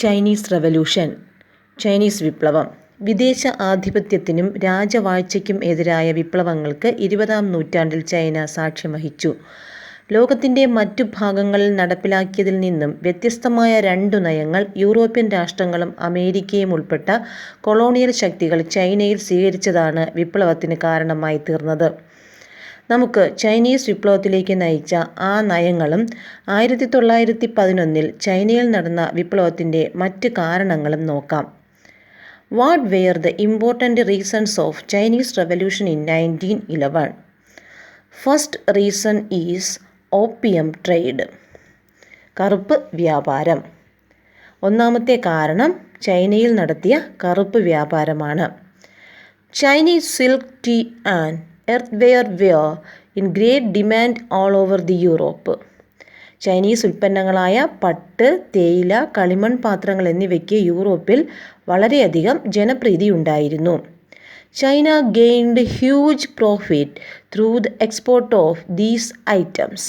Chinese revolution, Chinese വിപ്ലവം. വിദേശ ആധിപത്യത്തിനും രാജവാഴ്ചയ്ക്കും എതിരായ വിപ്ലവങ്ങൾക്ക് 20-ാം നൂറ്റാണ്ടിൽ ചൈന സാക്ഷ്യം വഹിച്ചു. ലോകത്തിൻ്റെ മറ്റു ഭാഗങ്ങളിൽ നടപ്പിലാക്കിയതിൽ നിന്നും വ്യത്യസ്തമായ രണ്ടു നയങ്ങൾ യൂറോപ്യൻ രാഷ്ട്രങ്ങളും അമേരിക്കയും ഉൾപ്പെട്ട കൊളോണിയൽ ശക്തികൾ ചൈനയിൽ സ്വീകരിച്ചതാണ് വിപ്ലവത്തിന് കാരണമായി തീർന്നത്. നമുക്ക് ചൈനീസ് വിപ്ലവത്തിലേക്ക് നയിച്ച ആ നയങ്ങളും 1911 ചൈനയിൽ നടന്ന വിപ്ലവത്തിൻ്റെ മറ്റ് കാരണങ്ങളും നോക്കാം. What were the important reasons of Chinese revolution in 1911? First reason is opium trade, കറുപ്പ് വ്യാപാരം. ഒന്നാമത്തെ കാരണം ചൈനയിൽ നടത്തിയ കറുപ്പ് വ്യാപാരമാണ്. Chinese silk, tea and earthware were in great demand all over the Europe. Chinese ഉൽപ്പന്നങ്ങളായ പട്ട്, തേയില, കളിമൺ പാത്രങ്ങൾ എന്നിവയ്ക്ക് യൂറോപ്പിൽ വളരെയധികം ജനപ്രീതി ഉണ്ടായിരുന്നു. China gained huge profit through the export of these items.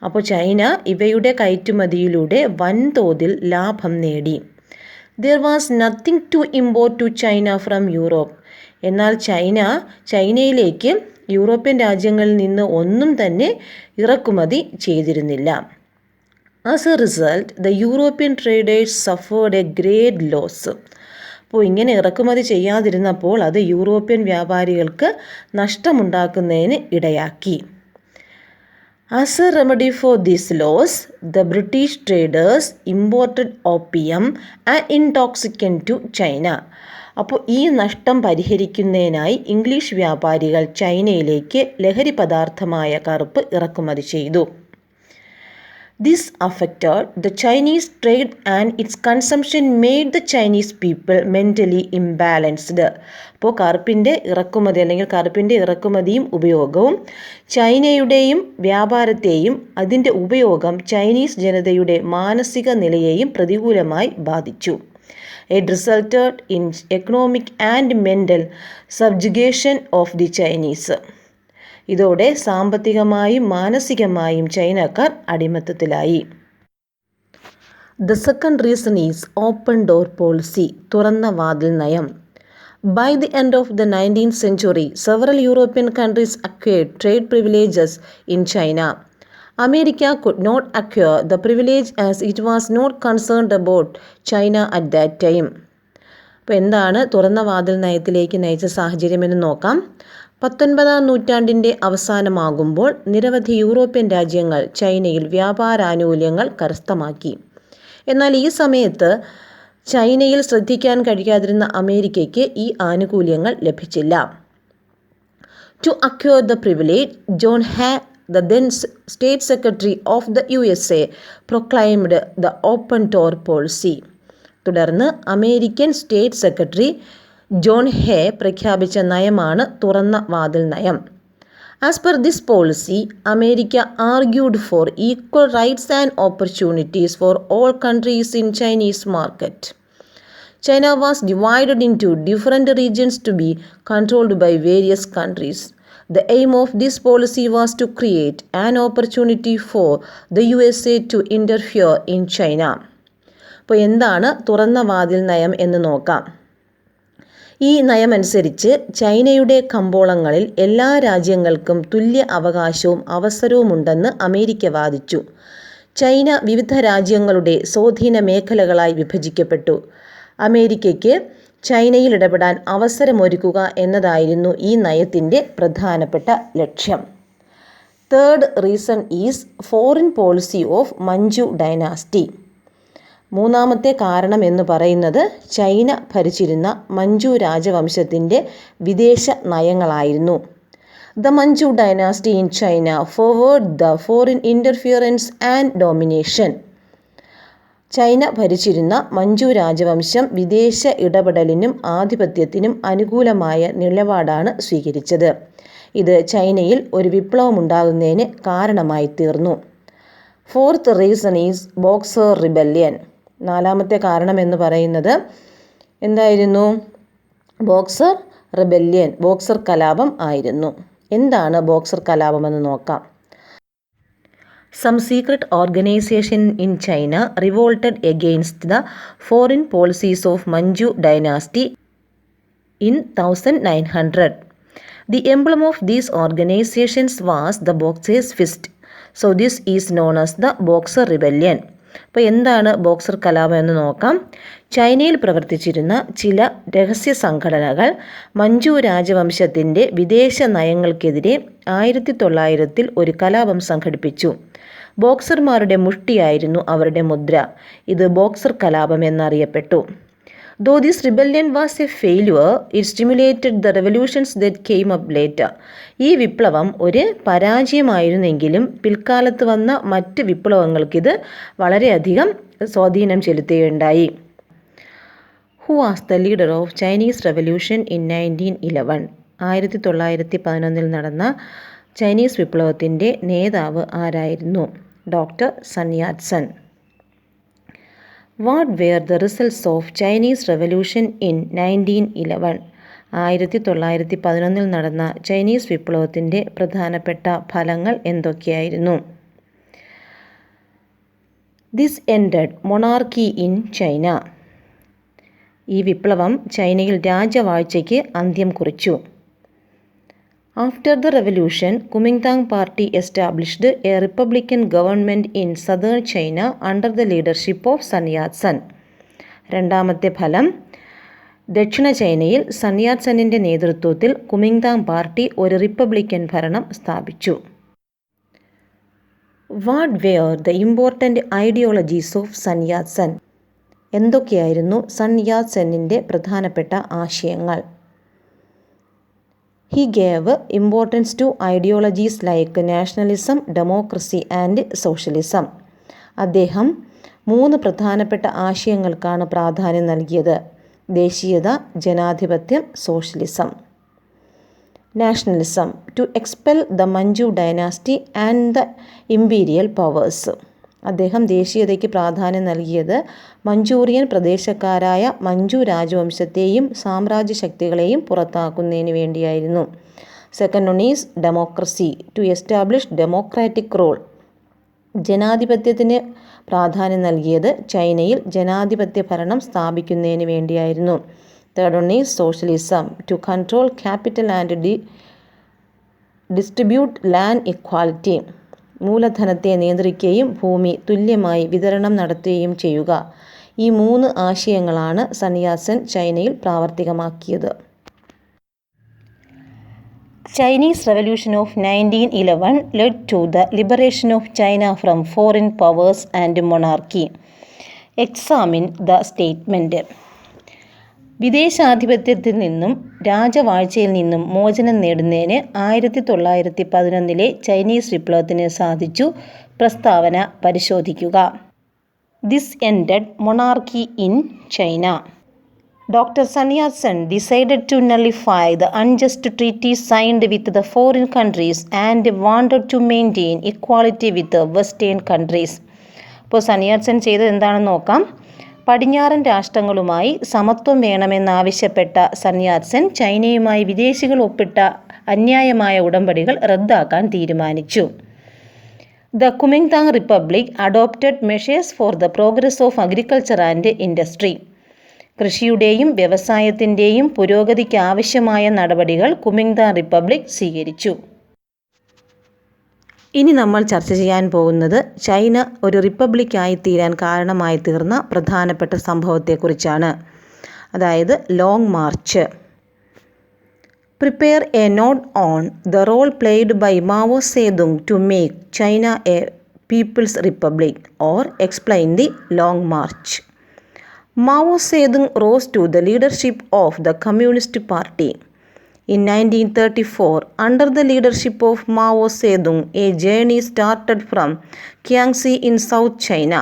അപ്പോൾ ചൈന ഇവയുടെ കയറ്റുമതിയിലൂടെ വൻതോതിൽ ലാഭം നേടി. There was nothing to import to China from Europe. എന്നാൽ ചൈനയിലേക്ക് യൂറോപ്യൻ രാജ്യങ്ങളിൽ നിന്ന് ഒന്നും തന്നെ ഇറക്കുമതി ചെയ്തിരുന്നില്ല. As a result the European traders suffered a great loss. അപ്പോൾ ഇങ്ങനെ ഇറക്കുമതി ചെയ്യാതിരുന്നപ്പോൾ അത് യൂറോപ്യൻ വ്യാപാരികൾക്ക് നഷ്ടമുണ്ടാക്കുന്നതിന് ഇടയാക്കി. As a remedy for this loss, the British traders imported opium, an intoxicant, to China. അപ്പോൾ ഈ നഷ്ടം പരിഹരിക്കുന്നതിനായി ഇംഗ്ലീഷ് വ്യാപാരികൾ ചൈനയിലേക്ക് ലഹരി പദാർത്ഥമായ കറുപ്പ് ഇറക്കുമതി ചെയ്തു. This affected the Chinese trade and its consumption made the Chinese people mentally imbalanced. അപ്പോൾ കറുപ്പിൻ്റെ ഇറക്കുമതി അല്ലെങ്കിൽ കറുപ്പിൻ്റെ ഇറക്കുമതിയും ഉപയോഗവും ചൈനയുടെയും വ്യാപാരത്തെയും അതിൻ്റെ ഉപയോഗം ചൈനീസ് ജനതയുടെ മാനസിക നിലയെയും പ്രതികൂലമായി ബാധിച്ചു. It resulted in economic and mental subjugation of the Chinese. ഇതോടെ സാമ്പത്തികമായും മാനസികമായും ചൈനക്കാർ അടിമത്തത്തിലായി. The second reason is open door policy, തുറന്ന വാതിൽ നയം. By the end of the 19th century, several European countries acquired trade privileges in China. America could not acquire the privilege as it was not concerned about China at that time. അപ്പോൾ എന്താണ് തുറന്ന വാതിൽ നയത്തിലേക്ക് നയിച്ച സാഹചര്യമെന്ന് നോക്കാം. 19-ാം നൂറ്റാണ്ടിൻ്റെ അവസാനമാകുമ്പോൾ നിരവധി European രാജ്യങ്ങൾ ചൈനയിൽ വ്യാപാരാനുകൂല്യങ്ങൾ കരസ്ഥമാക്കി. എന്നാൽ ഈ സമയത്ത് ചൈനയിൽ ശ്രദ്ധിക്കാൻ കഴിയാതിരുന്ന അമേരിക്കയ്ക്ക് ഈ ആനുകൂല്യങ്ങൾ ലഭിച്ചില്ല. To acquire the privilege, John Hay, the then State Secretary of the USA, proclaimed the open door policy. തുടർന്ന് അമേരിക്കൻ സ്റ്റേറ്റ് സെക്രട്ടറി ജോൺ ഹേ പ്രഖ്യാപിച്ച നയമാണ് തുറന്ന വാതിൽ നയം. As per this policy, America argued for equal rights and opportunities for all countries in Chinese market. China was divided into different regions to be controlled by various countries. The aim of this policy was to create an opportunity for the USA to interfere in China. അപ്പോൾ എന്താണ് തുറന്ന വാതിൽ നയം എന്ന് നോക്കാം. ഈ നയമനുസരിച്ച് ചൈനയുടെ കമ്പോളങ്ങളിൽ എല്ലാ രാജ്യങ്ങൾക്കും തുല്യ അവകാശവും അവസരവുമുണ്ടെന്ന് അമേരിക്ക വാദിച്ചു. ചൈന വിവിധ രാജ്യങ്ങളുടെ സ്വാധീന മേഖലകളായി വിഭജിക്കപ്പെട്ടു. അമേരിക്കയ്ക്ക് ചൈനയിൽ ഇടപെടാൻ അവസരമൊരുക്കുക എന്നതായിരുന്നു ഈ നയത്തിൻ്റെ പ്രധാനപ്പെട്ട ലക്ഷ്യം. Third reason is foreign policy of Manchu dynasty. മൂന്നാമത്തെ കാരണം എന്ന് പറയുന്നത് ചൈന ഭരിച്ചിരുന്ന മഞ്ചു രാജവംശത്തിൻ്റെ വിദേശ നയങ്ങളായിരുന്നു. The Manchu dynasty in China forward the foreign interference and domination. China ഭരിച്ചിരുന്ന മഞ്ചു രാജവംശം വിദേശ ഇടപെടലിനും ആധിപത്യത്തിനും അനുകൂലമായ നിലപാടാണ് സ്വീകരിച്ചത്. ഇത് ചൈനയിൽ ഒരു വിപ്ലവമുണ്ടാകുന്നതിന് കാരണമായി തീർന്നു. Fourth reason is boxer rebellion. നാലാമത്തെ കാരണം എന്ന് പറയുന്നത് എന്തായിരുന്നു? ബോക്സർ റിബല്യൻ, ബോക്സർ കലാപം ആയിരുന്നു. എന്താണ് ബോക്സർ കലാപം എന്ന് നോക്കാം. Some secret organization in China revolted against the foreign policies of Manchu dynasty in 1900. The emblem of these organizations was the boxer's fist. So this is known as the Boxer Rebellion. അപ്പോൾ എന്താണ് boxer കലാപം എന്ന് നോക്കാം. ചൈനയിൽ പ്രവർത്തിച്ചിരുന്ന ചില രഹസ്യ സംഘടനകൾ മഞ്ചു രാജവംശത്തിൻ്റെ വിദേശ നയങ്ങൾക്കെതിരെ 1900 ഒരു കലാപം സംഘടിപ്പിച്ചു. ബോക്സർമാരുടെ മുഷ്ടിയായിരുന്നു അവരുടെ മുദ്ര. ഇത് ബോക്സർ കലാപം എന്നറിയപ്പെട്ടു. Though this rebellion was a failure, it stimulated the revolutions that came up later. ഈ വിപ്ലവം ഒരു പരാജയമായിരുന്നെങ്കിലും പിൽക്കാലത്ത് വന്ന മറ്റ് വിപ്ലവങ്ങൾക്കിത് വളരെയധികം സ്വാധീനം ചെലുത്തുകയുണ്ടായി. Who was the leader of Chinese Revolution in 1911? 1911 നടന്ന ചൈനീസ് വിപ്ലവത്തിൻ്റെ നേതാവ് ആരായിരുന്നു? Doctor Sun Yat Sen. What were the results of Chinese Revolution in 1911? 1911 നടന്ന ചൈനീസ് വിപ്ലവത്തിൻ്റെ പ്രധാനപ്പെട്ട ഫലങ്ങൾ എന്തൊക്കെയായിരുന്നു? This ended monarchy in China. ഈ വിപ്ലവം ചൈനയിൽ രാജവാഴ്ചയ്ക്ക് അന്ത്യം കുറിച്ചു. After the revolution, Kuomintang party established a republican government in southern China under the leadership of Sun Yat-sen. രണ്ടാമത്തെ ഫലം, ദക്ഷിണ ചൈനയിൽ സൺ യാറ്റ് സെന്നിൻ്റെ നേതൃത്വത്തിൽ കുമിങ്താങ് പാർട്ടി ഒരു റിപ്പബ്ലിക്കൻ ഭരണം സ്ഥാപിച്ചു. What were the important ideologies of Sun Yat Sen? എന്തൊക്കെയായിരുന്നു Sun yet സെന്നിൻ്റെ പ്രധാനപ്പെട്ട ആശയങ്ങൾ? He gave importance to ideologies like nationalism, democracy and socialism. അദ്ദേഹം 3 പ്രധാനപ്പെട്ട ആശയങ്ങൾക്കാണ് പ്രാധാന്യം നൽകിയത്. ദേശീയത, ജനാധിപത്യം, socialism. Nationalism, to expel the Manchu dynasty and the imperial powers. അദ്ദേഹം ദേശീയതയ്ക്ക് പ്രാധാന്യം നൽകിയത് മഞ്ചൂറിയൻ പ്രദേശക്കാരായ മഞ്ചു രാജവംശത്തെയും സാമ്രാജ്യ ശക്തികളെയും പുറത്താക്കുന്നതിന് വേണ്ടിയായിരുന്നു. Second one is democracy, to establish democratic rule. ജനാധിപത്യത്തിന് പ്രാധാന്യം നൽകിയത് ചൈനയിൽ ജനാധിപത്യ ഭരണം സ്ഥാപിക്കുന്നതിന് വേണ്ടിയായിരുന്നു. Third one is socialism, to control capital and distribute land equality. മൂലധനത്തെ നിയന്ത്രിക്കുകയും ഭൂമി തുല്യമായി വിതരണം നടത്തുകയും ചെയ്യുക. ഈ 3 ആശയങ്ങളാണ് സൺ യാറ്റ് സെൻ ചൈനയിൽ പ്രാവർത്തികമാക്കിയത്. Chinese revolution of 1911 led to the liberation of China from foreign powers and monarchy. Examine the statement. വിദേശാധിപത്യത്തിൽ നിന്നും രാജവാഴ്ചയിൽ നിന്നും മോചനം നേടുന്നതിന് 1911 ചൈനീസ് വിപ്ലവത്തിന് സാധിച്ചു. പ്രസ്താവന പരിശോധിക്കുക. This ended monarchy in China. Dr. Sun Yat-sen decided to nullify the unjust treaties signed with the foreign countries and wanted to maintain equality with the western countries. ഇപ്പോൾ sun Yat Sen ചെയ്തത് എന്താണെന്ന് നോക്കാം. പടിഞ്ഞാറൻ രാഷ്ട്രങ്ങളുമായി സമത്വം വേണമെന്നാവശ്യപ്പെട്ട സൺ യാറ്റ് സെൻ ചൈനയുമായി വിദേശികൾ ഒപ്പിട്ട അന്യായമായ ഉടമ്പടികൾ റദ്ദാക്കാൻ തീരുമാനിച്ചു. The Kuomintang Republic adopted measures for the progress of agriculture and industry. കൃഷിയുടെയും വ്യവസായത്തിൻ്റെയും പുരോഗതിക്ക് ആവശ്യമായ നടപടികൾ കുമിങ്താങ് റിപ്പബ്ലിക് സ്വീകരിച്ചു. ഇനി നമ്മൾ ചർച്ച ചെയ്യാൻ പോകുന്നത് ചൈന ഒരു റിപ്പബ്ലിക്കായി തീരാൻ കാരണമായി തീർന്ന പ്രധാനപ്പെട്ട സംഭവത്തെക്കുറിച്ചാണ്. അതായത് long march. Prepare a note on the role played by Mao Zedong to make China a people's republic or explain the long march. Mao Zedong rose to the leadership of the Communist Party. In 1934, under the leadership of Mao Zedong, a journey started from Jiangxi in South China.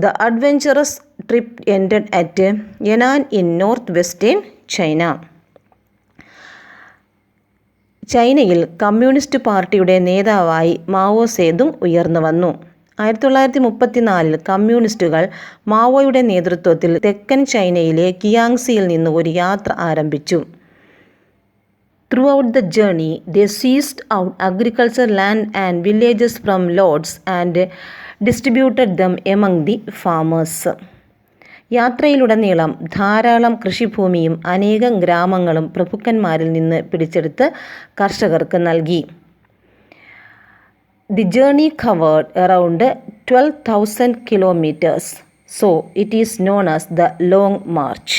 The adventurous trip ended at Yan'an in northwestern China. ചൈനയിൽ communist പാർട്ടിയുടെ നേതാവായി Mao Zedong ഉയർന്നു വന്നു. 1934 കമ്മ്യൂണിസ്റ്റുകൾ മാവോയുടെ നേതൃത്വത്തിൽ തെക്കൻ ചൈനയിലെ കിയാങ്സിയിൽ നിന്ന് ഒരു യാത്ര ആരംഭിച്ചു. Throughout the journey, they seized out agricultural land and villages from lords and distributed them among the farmers. യാത്രയിലുടനീളം ധാരാളം കൃഷിഭൂമിയും അനേകം ഗ്രാമങ്ങളും പ്രഭുക്കന്മാരിൽ നിന്ന് പിടിച്ചെടുത്ത് കർഷകർക്ക് നൽകി. The journey covered around 12,000 kilometers, so it is known as the Long March.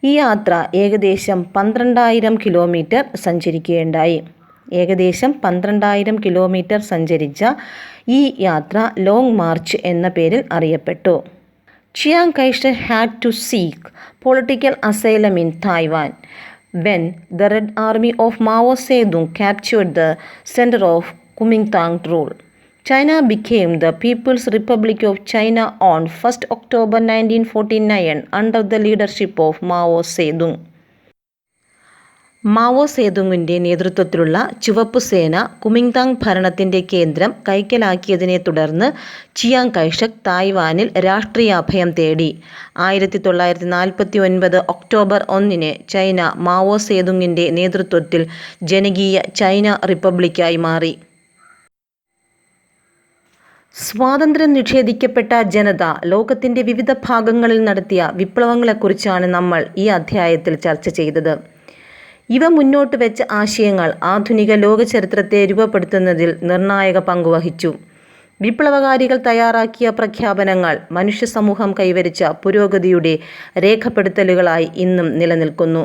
ഈ യാത്ര ഏകദേശം 12,000 കിലോമീറ്റർ സഞ്ചരിക്കുകയുണ്ടായി. ഏകദേശം 12,000 കിലോമീറ്റർ സഞ്ചരിച്ച ഈ യാത്ര ലോങ് മാർച്ച് എന്ന പേരിൽ അറിയപ്പെട്ടു. Chiang കൈഷക് had to seek political asylum in Taiwan when the Red Army of Mao Zedong captured the center of Kuomintang rule. China became the People's Republic of China on 1st October 1949 under the leadership of Mao Zedong. Mao സേതുങ്ങിൻ്റെ നേതൃത്വത്തിലുള്ള ചുവപ്പു സേന Kuomintang ഭരണത്തിൻ്റെ കേന്ദ്രം കൈക്കലാക്കിയതിനെ തുടർന്ന് Chiang കൈഷക് തായ്വാനിൽ രാഷ്ട്രീയ അഭയം തേടി. 1949 ഒക്ടോബർ 1 ചൈന മാവോ സേതുങ്ങിൻ്റെ നേതൃത്വത്തിൽ ജനകീയ ചൈന റിപ്പബ്ലിക്കായി മാറി. സ്വാതന്ത്ര്യം നിഷേധിക്കപ്പെട്ട ജനത ലോകത്തിൻ്റെ വിവിധ ഭാഗങ്ങളിൽ നടത്തിയ വിപ്ലവങ്ങളെക്കുറിച്ചാണ് നമ്മൾ ഈ അധ്യായത്തിൽ ചർച്ച ചെയ്തത്. ഇവ മുന്നോട്ട് വെച്ച ആശയങ്ങൾ ആധുനിക ലോക ചരിത്രത്തെ രൂപപ്പെടുത്തുന്നതിൽ നിർണായക പങ്കുവഹിച്ചു. വിപ്ലവകാരികൾ തയ്യാറാക്കിയ പ്രഖ്യാപനങ്ങൾ മനുഷ്യ സമൂഹം കൈവരിച്ച പുരോഗതിയുടെ രേഖപ്പെടുത്തലുകളായി ഇന്നും നിലനിൽക്കുന്നു.